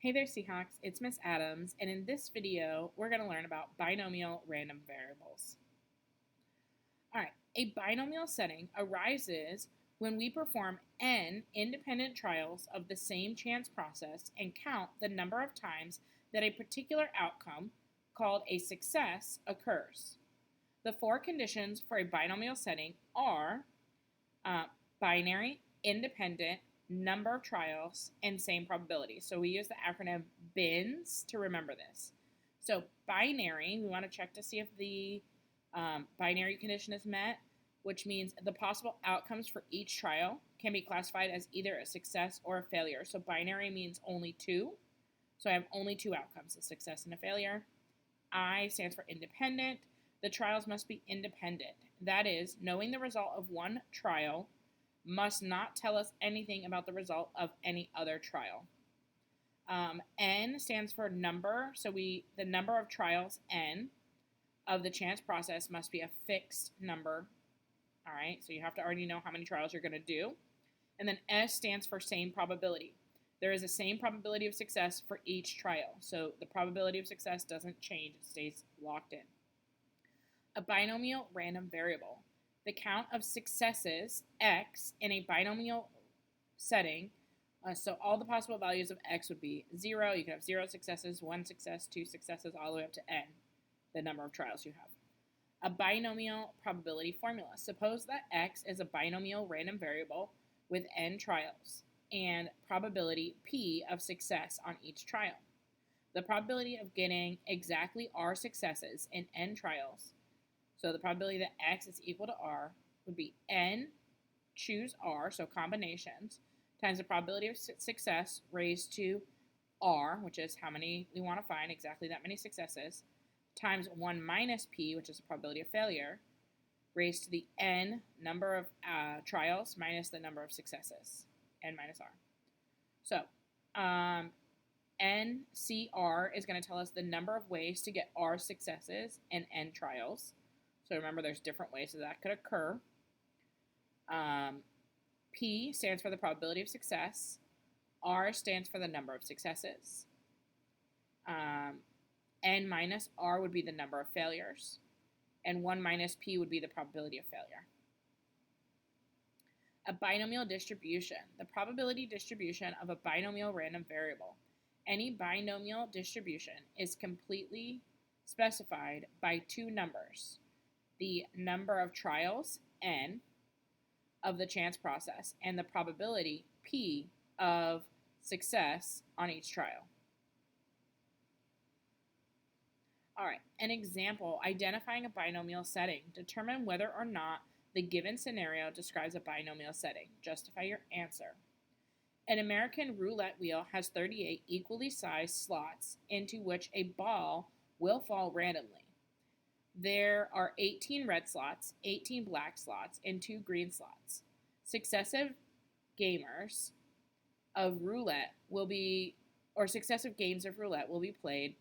Hey there, Seahawks. It's Miss Adams, and in this video, we're going to learn about binomial random variables. All right, a binomial setting arises when we perform n independent trials of the same chance process and count the number of times that a particular outcome, called a success, occurs. The four conditions for a binomial setting are binary, independent, number of trials, and same probability. So we use the acronym BINS to remember this. So binary, we want to check to see if the binary condition is met, which means the possible outcomes for each trial can be classified as either a success or a failure. So binary means only two. So I have only two outcomes, a success and a failure. I stands for independent. The trials must be independent. That is, knowing the result of one trial must not tell us anything about the result of any other trial. N stands for number, so the number of trials N of the chance process must be a fixed number. All right, so you have to already know how many trials you're going to do. And then S stands for same probability. There is a same probability of success for each trial, so the probability of success doesn't change, it stays locked in. A binomial random variable. The count of successes, x, in a binomial setting, so all the possible values of x would be 0. You could have 0 successes, 1 success, 2 successes, all the way up to n, the number of trials you have. A binomial probability formula. Suppose that x is a binomial random variable with n trials and probability p of success on each trial. The probability of getting exactly r successes in n trials, so the probability that x is equal to r, would be n, choose r, so combinations, times the probability of success raised to r, which is how many we want to find, exactly that many successes, times 1 minus p, which is the probability of failure, raised to the n number of trials minus the number of successes, n minus r. So NCR is going to tell us the number of ways to get r successes in n trials. So remember, there's different ways that could occur. P stands for the probability of success. R stands for the number of successes. N minus R would be the number of failures. And 1 minus P would be the probability of failure. A binomial distribution. The probability distribution of a binomial random variable. Any binomial distribution is completely specified by two numbers. The number of trials, n, of the chance process, and the probability, p, of success on each trial. All right, an example, identifying a binomial setting. Determine whether or not the given scenario describes a binomial setting. Justify your answer. An American roulette wheel has 38 equally sized slots into which a ball will fall randomly. There are 18 red slots, 18 black slots, and 2 green slots. Successive games of roulette will be played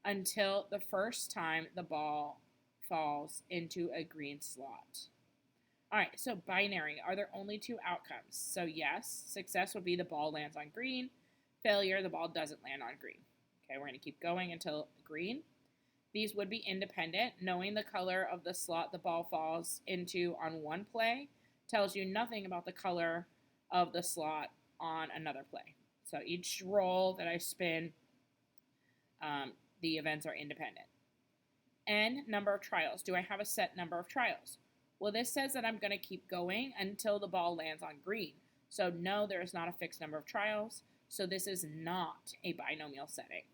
until the first time the ball falls into a green slot. All right, so binary. Are there only two outcomes? So yes, success would be the ball lands on green. Failure, the ball doesn't land on green. Okay, we're going to keep going until green. These would be independent. Knowing the color of the slot the ball falls into on one play tells you nothing about the color of the slot on another play. So each roll that I spin, the events are independent. N, number of trials. Do I have a set number of trials? Well, this says that I'm going to keep going until the ball lands on green. So no, there is not a fixed number of trials. So this is not a binomial setting.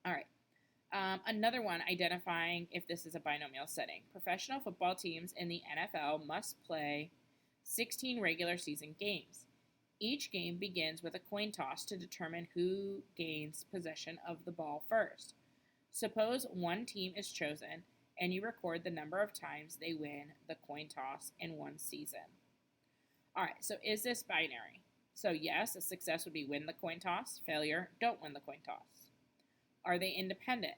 All right. Another one, identifying if this is a binomial setting. Professional football teams in the NFL must play 16 regular season games. Each game begins with a coin toss to determine who gains possession of the ball first. Suppose one team is chosen and you record the number of times they win the coin toss in one season. All right, so is this binary? So yes, a success would be win the coin toss. Failure, don't win the coin toss. Are they independent?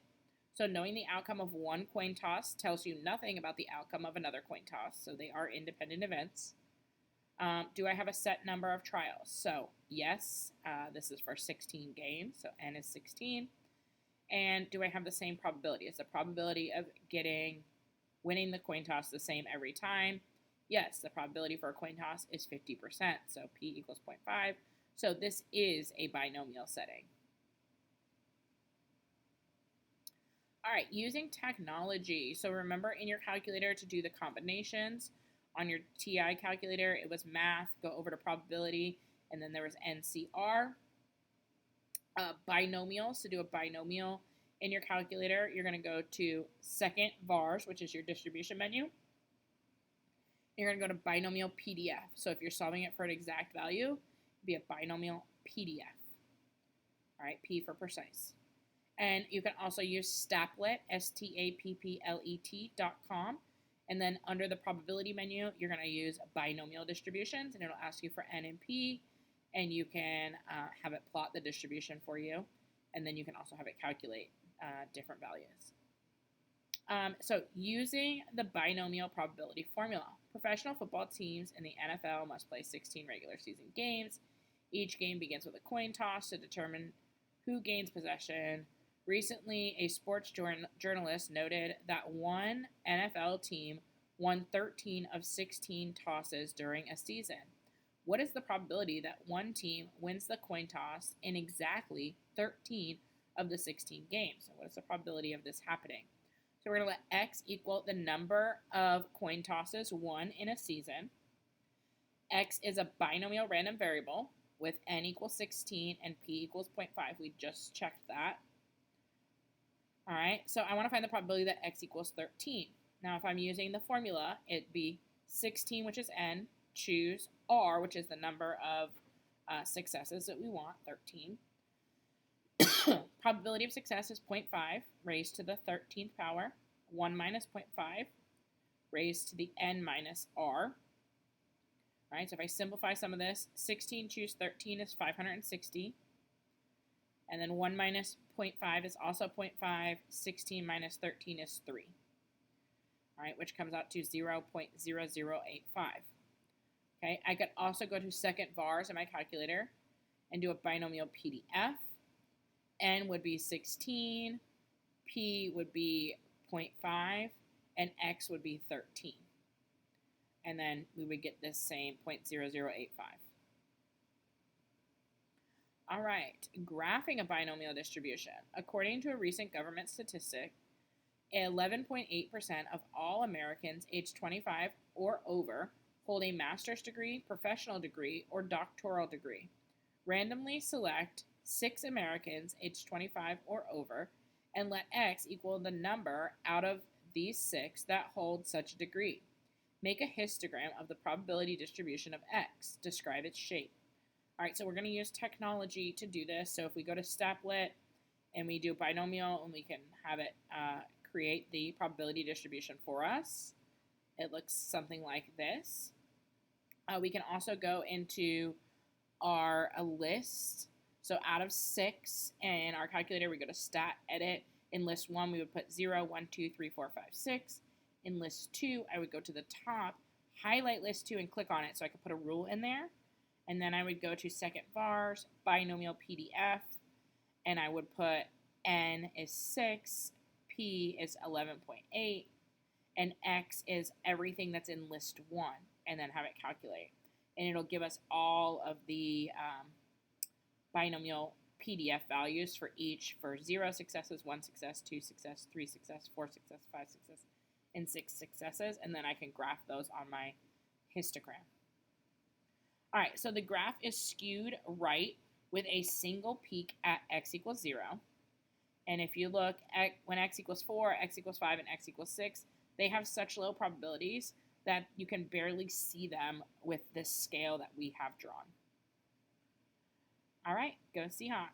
So knowing the outcome of one coin toss tells you nothing about the outcome of another coin toss, so they are independent events. Do I have a set number of trials? So yes, this is for 16 games, so n is 16. And do I have the same probability? Is the probability of winning the coin toss the same every time? Yes, the probability for a coin toss is 50%, so p equals 0.5. So this is a binomial setting. All right, using technology. So remember in your calculator to do the combinations. On your TI calculator, it was math, go over to probability, and then there was NCR. Binomials, to do a binomial in your calculator, you're going to go to second vars, which is your distribution menu. You're going to go to binomial PDF. So if you're solving it for an exact value, it'd be a binomial PDF. All right, P for precise. And you can also use Staplet, STAPPLET.com. And then under the probability menu, you're going to use binomial distributions, and it'll ask you for N and P, and you can have it plot the distribution for you, and then you can also have it calculate different values. So using the binomial probability formula, professional football teams in the NFL must play 16 regular season games. Each game begins with a coin toss to determine who gains possession. Recently, a sports journalist noted that one NFL team won 13 of 16 tosses during a season. What is the probability that one team wins the coin toss in exactly 13 of the 16 games? So what is the probability of this happening? So we're going to let x equal the number of coin tosses won in a season. X is a binomial random variable with n equals 16 and p equals 0.5. We just checked that. All right, so I want to find the probability that x equals 13. Now, if I'm using the formula, it'd be 16, which is n, choose r, which is the number of successes that we want, 13. Probability of success is 0.5 raised to the 13th power, 1 minus 0.5 raised to the n minus r. All right, so if I simplify some of this, 16 choose 13 is 560. And then 1 minus 0.5 is also 0.5. 16 minus 13 is 3. All right, which comes out to 0.0085. Okay, I could also go to second vars in my calculator and do a binomial PDF. N would be 16, P would be 0.5, and X would be 13. And then we would get this same 0.0085. All right, graphing a binomial distribution. According to a recent government statistic, 11.8% of all Americans aged 25 or over hold a master's degree, professional degree, or doctoral degree. Randomly select 6 Americans aged 25 or over and let X equal the number out of these 6 that hold such a degree. Make a histogram of the probability distribution of X. Describe its shape. All right, so we're going to use technology to do this. So if we go to Staplet and we do binomial and we can have it create the probability distribution for us, it looks something like this. We can also go into our list. So out of 6 in our calculator, we go to Stat, Edit. In list 1, we would put 0, 1, 2, 3, 4, 5, 6. In list 2, I would go to the top, highlight list 2, and click on it so I could put a rule in there. And then I would go to second vars, binomial PDF, and I would put N is 6, P is 11.8, and X is everything that's in list 1, and then have it calculate. And it'll give us all of the binomial PDF values for each, for 0 successes, 1 success, 2 success, 3 success, 4 success, 5 success, and 6 successes, and then I can graph those on my histogram. All right, so the graph is skewed right with a single peak at x equals 0. And if you look at when x equals 4, x equals 5, and x equals 6, they have such low probabilities that you can barely see them with this scale that we have drawn. All right, go Seahawks.